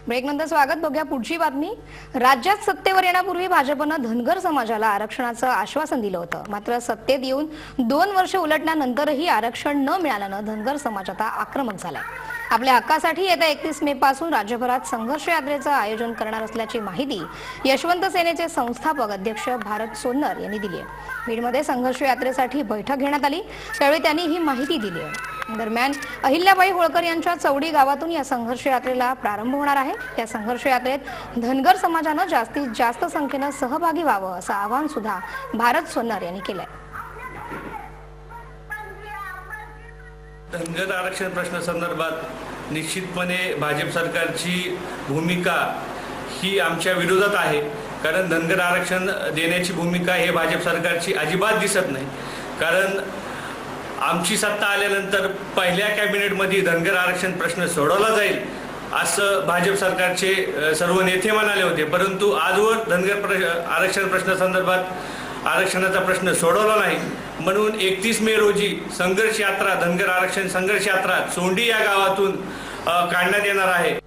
ब्रेकनंतर स्वागत. बघूया पुढची बातमी. राज्यात सत्तेवर येण्यापूर्वी भाजपनं धनगर समाजाला आरक्षणाचं आश्वासन दिलं होतं. मात्र सत्तेत येऊन 2 वर्ष उलटल्यानंतरही आरक्षण न मिळाल्यानं धनगर समाज आता आक्रमक झालाय. आपल्या हक्कासाठी येत्या 31 मे पासून राज्यभरात संघर्ष यात्रेचं आयोजन करणार असल्याची माहिती यशवंत सेनेचे संस्थापक अध्यक्ष भारत सोनर यांनी दिली आहे. बीडमध्ये संघर्ष यात्रेसाठी बैठक घेण्यात आली, त्यावेळी त्यांनी ही माहिती दिली आहे. दरम्यान अहिल्याबाई होळकर यांच्या चौडी गावातून या संघर्ष यात्रेला प्रारंभ होणार आहे. या संघर्ष यात्रेत धनगर समाजानं जास्तीत जास्त संख्येनं सहभागी व्हावं असं आवाहन सुद्धा भारत सोनर यांनी केलंय. धनगर आरक्षण प्रश्न संदर्भात निश्चितपणे भाजप सरकारची भूमिका ही आमच्या विरोधात आहे. कारण धनगर आरक्षण देण्याची भूमिका हे भाजप सरकारची अजिबात दिसत नाही. कारण आमची सत्ता आल्यानंतर पहिल्या कॅबिनेटमध्ये धनगर आरक्षण प्रश्न सोडवला जाईल असं भाजप सरकारचे सर्व नेते म्हणाले होते. परंतु आजवर धनगर आरक्षण प्रश्नासंदर्भात आरक्षणाचा प्रश्न सोडवला नाही. म्हणून 31 मे रोजी संघर्ष यात्रा, धनगर आरक्षण संघर्ष यात्रा चोंडी या गावातून काढण्यात येणार आहे.